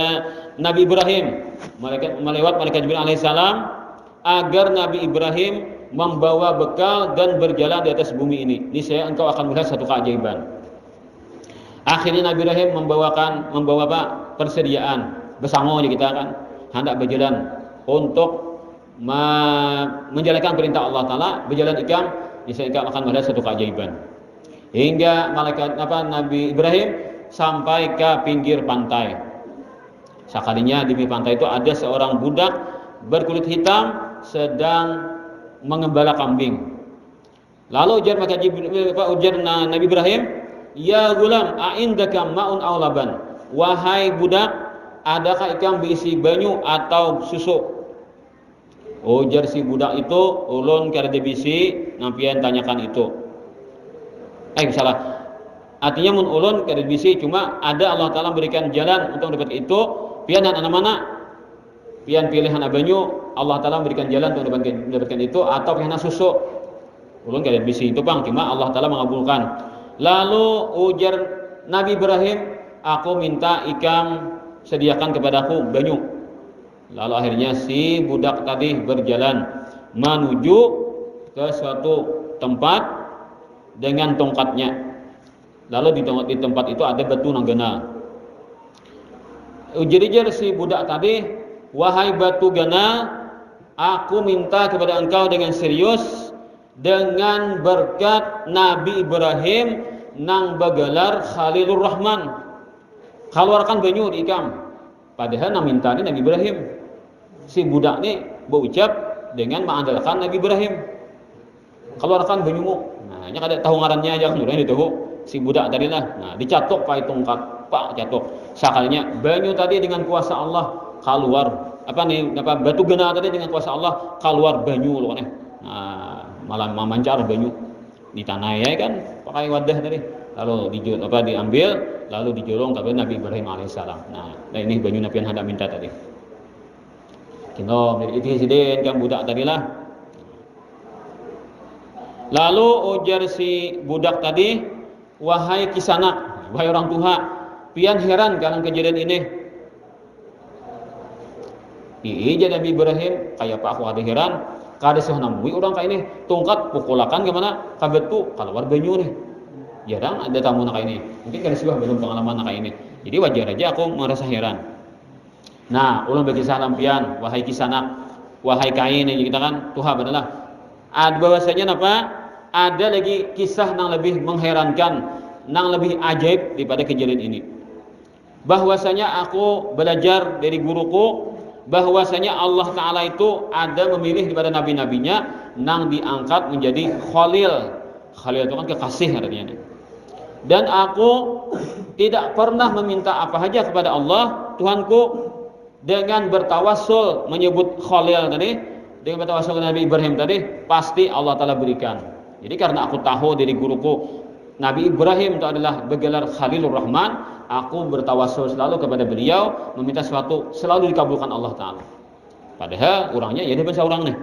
Nabi Ibrahim melewat malaikat Jibril alaihissalam agar Nabi Ibrahim membawa bekal dan berjalan di atas bumi ini. Niscaya engkau akan melihat satu keajaiban. Akhirnya Nabi Ibrahim membawa persediaan besango aja kita kan hendak berjalan untuk menjalankan perintah Allah Taala, berjalan ikam, niscaya engkau akan melihat satu keajaiban. Hingga Nabi Ibrahim sampai ke pinggir pantai. Sekalinya di pinggir pantai itu ada seorang budak berkulit hitam sedang mengembala kambing. Lalu ujar Nabi Ibrahim, ya gulam, a'indaka ma'un aw laban. Wahai budak, adakah ikan berisi banyu atau susu? Ujar si budak itu, ulun kada bisi, nampian tanyakan itu. Salah. Artinya mun ulun kada bisi, cuma ada Allah Taala berikan jalan untuk mendapat itu. Pian dan mana? Pian pilihan banyu, Allah Taala berikan jalan untuk mendapatkan itu atau pian susu. Ulun kada bisi itu Bang, cuma Allah Taala mengabulkan. Lalu ujar Nabi Ibrahim, aku minta ikam sediakan kepadaku banyu. Lalu akhirnya si budak tadi berjalan menuju ke suatu tempat dengan tongkatnya. Lalu di tempat itu ada batu nang gana. Ujar si budak tadi, wahai batu gana, aku minta kepada engkau dengan serius, dengan berkat Nabi Ibrahim nang bagelar Khalilur Rahman, keluarkan banyu di ikam. Padahal nang minta ini Nabi Ibrahim. Si budak ni berucap dengan mengandalkan Nabi Ibrahim, keluarkan banyumu. Nah, ini kada tahu ngarannya aja kan udah ditahu si budak tadi lah. Nah, dicatok pakai tongkat, pak catok. Sakalinya banyu tadi dengan kuasa Allah keluar. Batu gana tadi dengan kuasa Allah keluar banyu loh nih. Nah, malah memancar banyu di tanah ya kan, pakai wadah tadi. Lalu diambil, lalu dijolong kepada Nabi Ibrahim alaihissalam. Nah, ini banyu Nabi yang hendak minta tadi. Kino dari itu kan budak tadi lah. Lalu ujar si budak tadi, wahai Kisanak, wahai orang tua, pian heran kan kejadian ini. Iya Nabi Ibrahim, kayak pak aku ada heran, kada sah namui orang kayak ini, tongkat pukulakan gimana, kabet tu keluar banyu nih. Jarang ada tamu nak kayak ini, mungkin kada sih belum pengalaman nak kayak ini. Jadi wajar aja aku merasa heran. Nah, ulang bagi salam pian, wahai Kisanak, wahai kain yang kita kan Tuhan adalah bahwasanya apa? Ada lagi kisah yang lebih mengherankan, yang lebih ajaib daripada kejadian ini. Bahwasanya aku belajar dari guruku, bahwasanya Allah Ta'ala itu ada memilih daripada nabi-nabinya yang diangkat menjadi Khalil. Khalil itu kan kekasih artinya. Dan aku tidak pernah meminta apa saja kepada Allah Tuhanku dengan bertawassul menyebut Khalil tadi, dengan bertawassul Nabi Ibrahim tadi, pasti Allah Ta'ala berikan. Jadi karena aku tahu dari guruku Nabi Ibrahim itu adalah bergelar Khalilur Rahman, aku bertawassul selalu kepada beliau, meminta sesuatu selalu dikabulkan Allah Ta'ala. Padahal orangnya ya dia bahasa orang nih.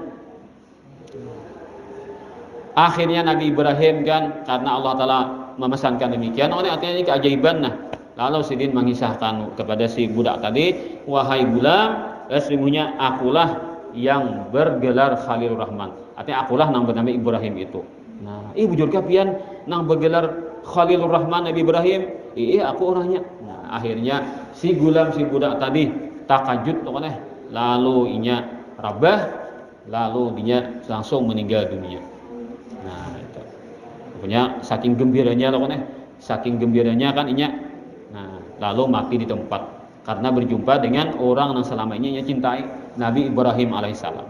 Akhirnya Nabi Ibrahim kan, karena Allah Ta'ala memesankan demikian, oleh artinya ini keajaiban. Nah, lalu Sidin mengisahkan kepada si budak tadi, wahai gulam, sesungguhnya akulah yang bergelar Khalilur Rahman. Artinya akulah yang bernama Ibrahim itu. Nah, bujur kapian nang bergelar Khalilur Rahman Nabi Ibrahim. Aku orangnya. Nah, akhirnya si gulam si budak tadi takajud tuh kan. Lalu inya rabah, lalu dia langsung meninggal dunia. Nah, itu. Pokoknya saking gembiranya loh kan. Saking gembiranya kan inya. Nah, lalu mati di tempat karena berjumpa dengan orang yang selama ini ia cintai, Nabi Ibrahim alaihissalam.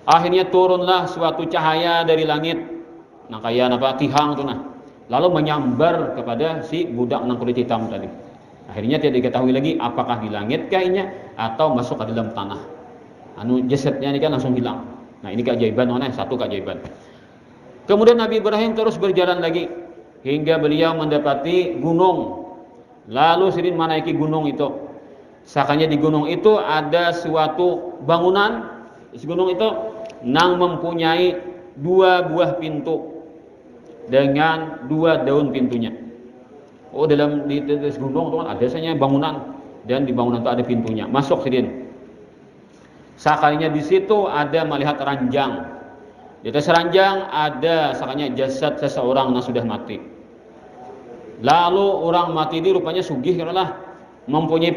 Akhirnya turunlah suatu cahaya dari langit. Nah kayak tihang tuh nah. Lalu menyambar kepada si budak nang kulit hitam tadi. Akhirnya tidak diketahui lagi apakah di langit kayaknya atau masuk ke dalam tanah. Jasadnya ini kan langsung hilang. Nah ini keajaiban mana? Satu keajaiban. Kemudian Nabi Ibrahim terus berjalan lagi hingga beliau mendapati gunung. Lalu Sidin menaiki gunung itu. Sakanya di gunung itu ada suatu bangunan. Di gunung itu nang mempunyai 2 buah pintu dengan 2 daun pintunya. Dalam di gunung itu kan ada saja bangunan dan di bangunan itu ada pintunya. Masuk Sidin. Sakalinya di situ ada melihat ranjang. Di atas ranjang ada sakanya jasad seseorang yang sudah mati. Lalu orang mati ini rupanya sugih lah, mempunyai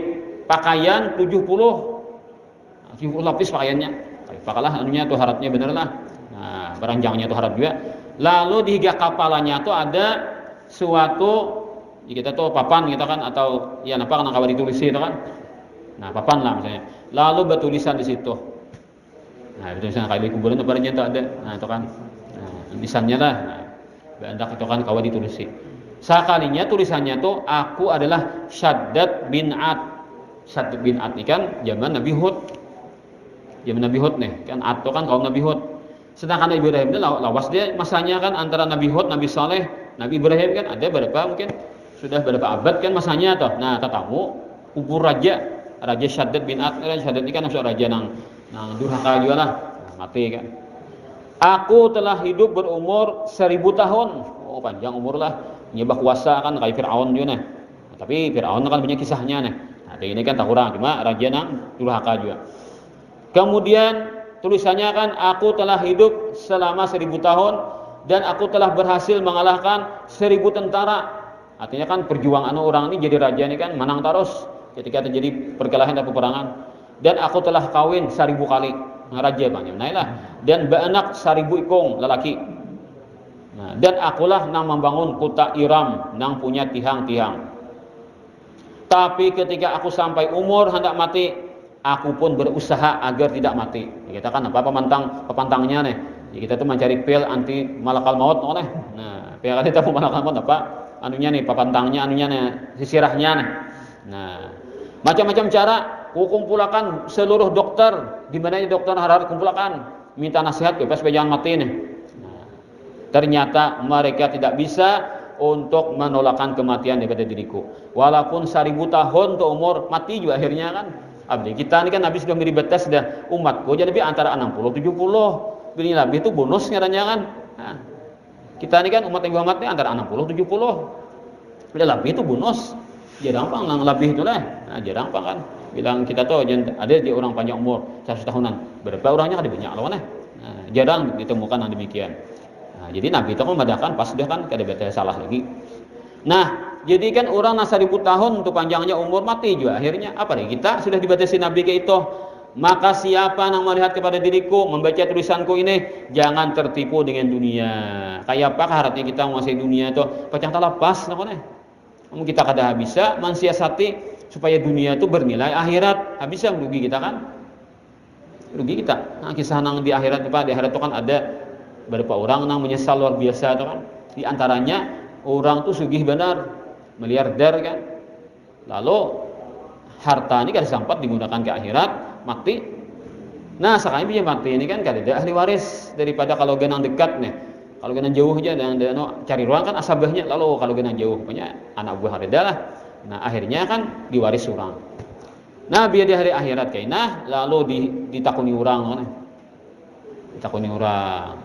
pakaian 70 lapis pakaiannya. Pakalah anunya tuh harapnya bener lah. Nah, beranjangnya tuh harap juga. Lalu di higa kapalannya tuh ada suatu kita tuh papan gitu kan, atau ya apa kan kabar ditulis itu kan. Nah, papan lah misalnya. Lalu bertulisan di situ. Nah, tulisan kali kuburan itu barangnya tuh ada. Nah, itu kan. Nah, tulisannya lah. Nah, bandak itu kan kawan ditulis. Sekalinya tulisannya tuh aku adalah Shaddad bin Ad. Shaddad bin Ad ini kan zaman Nabi Hud. Zaman Nabi Hud nih, kan Ad itu kan kaum Nabi Hud. Sedangkan Nabi Ibrahim itu lawas dia masanya kan antara Nabi Hud, Nabi Saleh, Nabi Ibrahim kan ada berapa mungkin sudah berapa abad kan masanya toh. Nah, tetamu kubur Raja Shaddad bin Ad. Shaddad ini kan masuk raja nang durhaka juga lah. Nah, mati kan. Aku telah hidup berumur 1000 tahun. Oh, panjang umur lah. Nyebak kuasa kan kayak Fir'aun juga nah. Tapi Fir'aun kan punya kisahnya nah. Nah, ini kan tak kurang cuma raja nang durhaka juga. Kemudian tulisannya kan aku telah hidup selama 1000 tahun dan aku telah berhasil mengalahkan 1000 tentara. Artinya kan perjuangan orang ini jadi raja ini kan menang terus ketika terjadi perkelahian dan peperangan. Dan aku telah kawin 1000 kali, raja banyak. Nah, dan beranak 1000 ikung lelaki. Nah, dan akulah nang membangun kota Iram nang punya tiang-tiang. Tapi ketika aku sampai umur hendak mati, aku pun berusaha agar tidak mati. Kita kan apa pepantangnya nih. Kita tuh mencari pil anti malakal maut nih. Nah, pil kita mau malakal maut apa? Anunya nih, pepantangnya anunya nih, sisirahnya nih. Nah, macam-macam cara ku kumpulkan seluruh dokter, di mana dokter harus kumpulkan, minta nasihat supaya jangan mati nih. Nah, ternyata mereka tidak bisa untuk menolakkan kematian daripada diriku. Walaupun 1000 tahun untuk umur mati juga akhirnya kan. Abdi kita ini kan Nabi sudah beri batas dah umatku jadi lebih antara 60 70. Bini Nabi itu bonus katanya kan. Nah, kita ini kan umat Nabi Muhammad ini antara 60 70. Bila lebih itu bonus. Jarang apa nang lebih itu lah. Nah, jarang apa kan. Bilang kita tuh ada di orang panjang umur 100 tahunan. Berapa orangnya ada banyak lawan. Nah, jarang ditemukan yang demikian. Nah, jadi Nabi itu memadahkan pas sudah kan kada bete salah lagi. Nah, jadi kan orang 1000 tahun untuk panjangnya umur mati juga akhirnya apa nih kita sudah dibatasi Nabi kayak itu. Maka siapa yang melihat kepada diriku membaca tulisanku ini jangan tertipu dengan dunia. Kayak apa harapnya kita menguasai dunia itu pecah talapas namanya. Kita kada bisa mensiasati supaya dunia itu bernilai akhirat. Habis yang rugi kita kan? Rugi kita. Nah, kisah nang di akhirat apa? Di akhirat itu kan ada beberapa orang yang menyesal luar biasa itu kan. Di antaranya orang tuh sugih benar, miliarder kan. Lalu harta ini kan sempat digunakan ke akhirat, mati. Nah, sekarang dia mati ini kan kada ada ahli waris daripada kalau genang dekat nih. Kalau genang jauh aja dan cari ruang kan asabahnya. Lalu kalau genang jauh punya anak buah ada lah. Nah, akhirnya kan diwaris orang. Nah, biar di hari akhirat kayaknya lalu ditakuni orang kan. Ditakuni orang.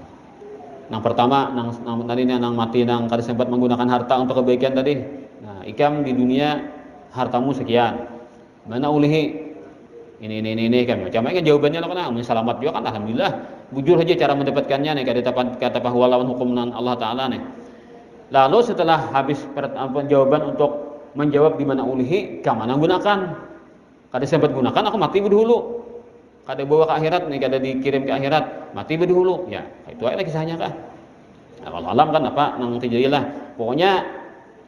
Yang pertama nang mati nang kada sempat menggunakan harta untuk kebaikan tadi. Nah, ikam di dunia hartamu sekian. Mana ulihi? Ini kan macam-macam jawabannya lah kan. Selamat juga kan alhamdulillah. Bujur aja cara mendapatkannya nih kata bahwa lawan hukum Allah taala nih. Lalu setelah habis jawaban untuk menjawab di mana ulihi, ke mana gunakan? Kada sempat gunakan aku mati dulu. Kada bawa ke akhirat nih, kada dikirim ke akhirat, mati dulu. Ya, itu aja kisahnya kan. Nah, kalau alam kan apa nang terjadilah. Pokoknya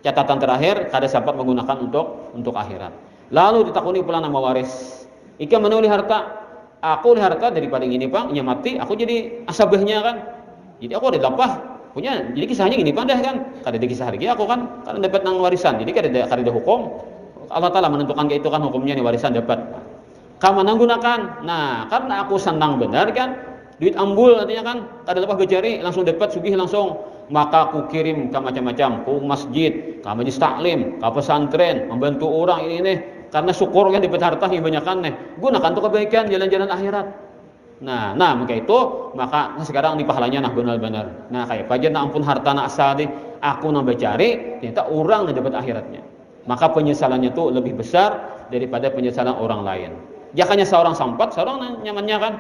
catatan terakhir kada sempat menggunakan untuk akhirat. Lalu ditakuni pula nama waris. Ika mana uli harta? Aku uli harta daripada ini Bang, nya mati, aku jadi asabahnya kan. Jadi aku ada lapah. Punya, jadi kisahnya gini Bang dah kan. Kada ada kisah lagi aku kan karena dapat nang warisan. Jadi kada ada hukum. Allah Taala menentukan kayak itu kan hukumnya nih warisan dapat. Kamu gunakan. Nah, karena aku senang benar kan, duit ambul artinya kan, kada lepas gejari langsung dapat sugih langsung. Maka aku kirim ke macam-macam, ke masjid, ke majelis taklim, ke pesantren, membantu orang ini karena syukur kan dapat harta yang banyakan nih. Gunakan untuk kebaikan jalan-jalan akhirat. Nah, maka itu maka sekarang di pahalanya nah benar-benar. Nah, kayak aja nah ampun harta nak sadi, aku nambah cari, ternyata orang yang dapat akhiratnya. Maka penyesalannya itu lebih besar daripada penyesalan orang lain. Ya hanya seorang sampat, seorang nyamannya kan.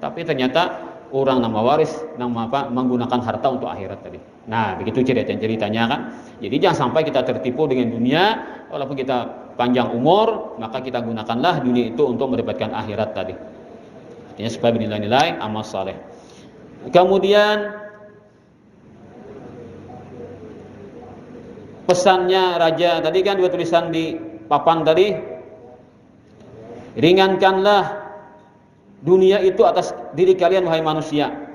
Tapi ternyata orang nama waris, nama apa menggunakan harta untuk akhirat tadi. Nah, begitu ceritanya kan. Jadi jangan sampai kita tertipu dengan dunia, walaupun kita panjang umur, maka kita gunakanlah dunia itu untuk mendapatkan akhirat tadi. Artinya supaya bernilai-nilai amal saleh. Kemudian pesannya raja tadi kan dua tulisan di papan tadi, ringankanlah dunia itu atas diri kalian wahai manusia.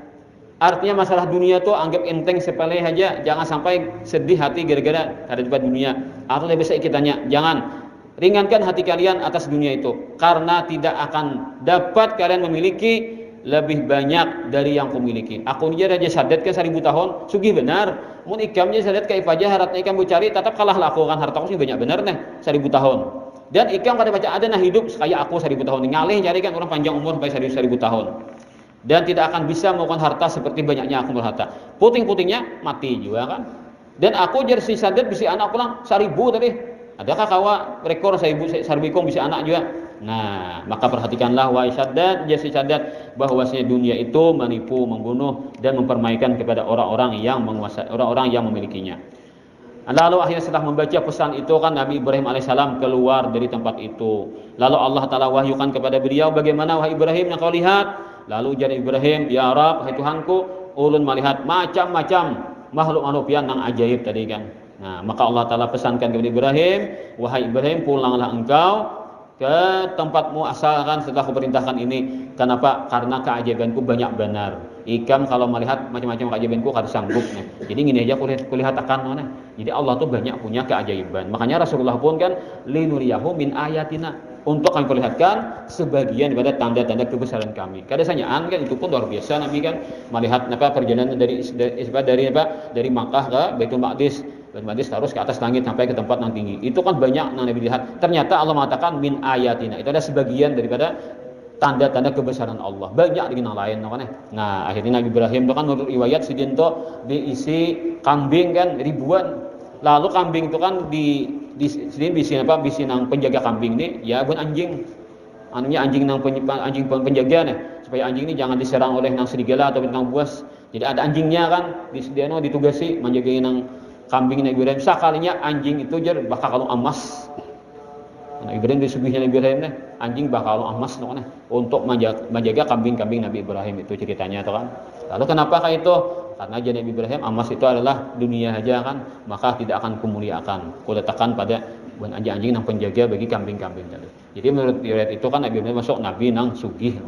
Artinya masalah dunia itu anggap enteng sepele saja, jangan sampai sedih hati gara-gara ada di dunia. Atau lebih baik kita tanya, jangan ringankan hati kalian atas dunia itu, karena tidak akan dapat kalian memiliki lebih banyak dari yang kumiliki. Aku ni raja sadat ke 1000 tahun, sugih benar. Mun ikamnya sadat ke ipaja haratnya ikam cari, tetap kalah aku kan hartaku sih banyak benar nih 1000 tahun. Dan ikam kada baca ada nah hidup kayak aku 1000 tahun ngalih cari kan orang panjang umur sampai 1000 tahun. Dan tidak akan bisa melakukan harta seperti banyaknya aku berharta. Puting-putingnya mati juga kan. Dan aku jadi si sadat bisa anak pulang 1000 tadi. Adakah kawa rekor 1000 ikong bisa anak juga? Nah, maka perhatikanlah wahai Syaddad, jasi Syaddad, bahwasanya dunia itu menipu, membunuh dan mempermainkan kepada orang-orang yang menguasai, orang-orang yang memilikinya. Lalu akhirnya setelah membaca pesan itu kan Nabi Ibrahim alaihissalam keluar dari tempat itu. Lalu Allah Ta'ala wahyukan kepada beliau, bagaimana wahai Ibrahim yang kau lihat? Lalu ujar Ibrahim, ya Rab, hai Tuhanku, ulun melihat macam-macam makhluk-makhluk yang ajaib tadi kan. Nah, maka Allah Ta'ala pesankan kepada Ibrahim, wahai Ibrahim, pulanglah engkau ke tempatmu asalkan setelah kuperintahkan ini. Kenapa? Karena keajaibanku banyak benar. Ikam kalau melihat macam-macam keajaibanku harus sanggup. Nah, jadi gini aja kulihat akan mana. Jadi Allah tuh banyak punya keajaiban. Makanya Rasulullah pun kan linuriyahu min ayatina, untuk kami perlihatkan sebagian daripada tanda-tanda kebesaran kami. Kadang-kadang kan itu pun luar biasa Nabi kan melihat perjalanan dari Makkah ke Baitul Maqdis. Baitul Maqdis terus ke atas langit sampai ke tempat yang tinggi. Itu kan banyak yang Nabi lihat. Ternyata Allah mengatakan min ayatina. Itu ada sebagian daripada tanda-tanda kebesaran Allah. Banyak dengan lain kan. Nah, akhirnya Nabi Ibrahim itu kan menurut riwayat sidinto diisi kambing kan ribuan. Lalu kambing itu kan bisi nang penjaga kambing ini ya bun anjing. Anunya anjing nang anjing penjaga nih, supaya anjing ini jangan diserang oleh nang serigala atau nang buas. Jadi ada anjingnya kan ditugasi menjaga nang kambing Nabi Ibrahim. Sakalinya anjing itu bakal kalau emas. Nabi Ibrahim disuguhnya Nabi Ibrahim nih, anjing bakal emas nih untuk menjaga kambing-kambing Nabi Ibrahim itu ceritanya tuh kan. Lalu kenapa kayak itu? Karena Nabi Ibrahim emas itu adalah dunia aja kan, maka tidak akan kumuliakan. Kuletakkan pada anjing-anjing yang penjaga bagi kambing-kambing tadi. Jadi menurut riwayat itu kan Nabi Ibrahim masuk nabi nang sugih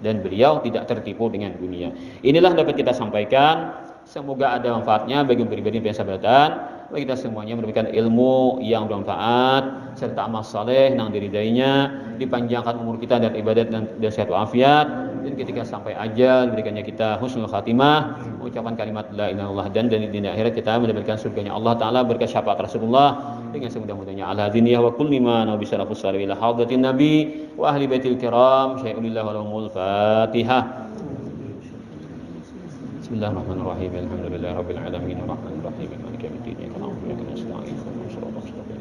dan beliau tidak tertipu dengan dunia. Inilah dapat kita sampaikan. Semoga ada manfaatnya bagi pribadi dan sahabatan, bagi kita semuanya memberikan ilmu yang bermanfaat serta amal saleh yang diridainya, dipanjangkan umur kita dan ibadat dan sehat walafiat, dan ketika sampai ajal diberikannya kita husnul khatimah, mengucapkan kalimat la ilaha illallah dan di akhirat kita mendapatkan surganya Allah Ta'ala berkat syafaat Rasulullah dengan semudah-mudahnya ala diniyah wa kulli ma nabi sallallahu alaihi wasallam hadratin nabi wa ahli baitil kiram syai'ulillah walahumul fatihah. Bismillahirrahmanirrahim. Alhamdulillahi rabbil alamin arrahmanir rahim maliki yaumiddin iyyaka na'budu wa iyyaka nasta'in ihdinas siratal mustaqim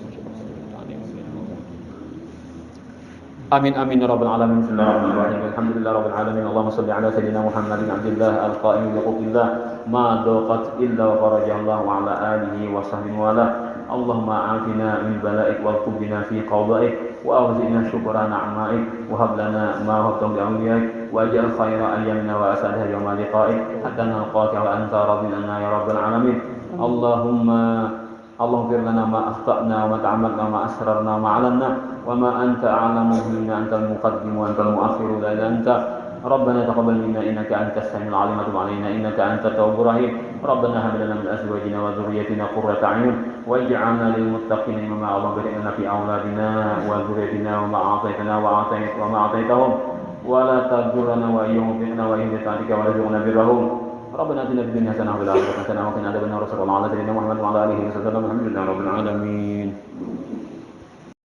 Amin amin ya rabbal alamin. Bismillahirrahmanirrahim. Alhamdulillahi rabbil alamin. Allahumma shalli ala sayyidina Muhammadin abdillah al-qa'im bi qutillah ma daqat illa wa farajallahu wa ala alihi wa sahbihi wa ala. Allahumma a'afina min bala'ik wa qubina fi qada'ik wa awzi'na syukra na'ma'ik wa hab lana ma habtam bi awliyaik wa aj'al khayra ayyamina wa asadaha yawma liqa'ik hatta nalqaka wa anta radin anna ya rabbal alamin. Allahumma fir lana ma akhta'na wa ma ta'ammadna wa ma asrarna wa ma 'alanna wa ma anta a'lamu minna antal muqaddim wa antal mu'akhir la ilaha anta. ربنا تقبل منا إنك أنت السميع العليم وتب علينا إنك أنت التواب الرحيم ربنا هب لنا من أزواجنا وذريتنا قرة أعين واجعلنا للمتقين إماما اللهم بارك لنا في أولادنا وذريتنا وما أعطيتهم ولا تضرنا وإياهم فتنة وإن بطاعتك ورزقنا برهم ربنا آتنا في الدنيا حسنة وفي الآخرة حسنة وقنا عذاب النار صلى الله على سيدنا محمد وعلى آله وصحبه وسلم الحمد لله رب العالمين.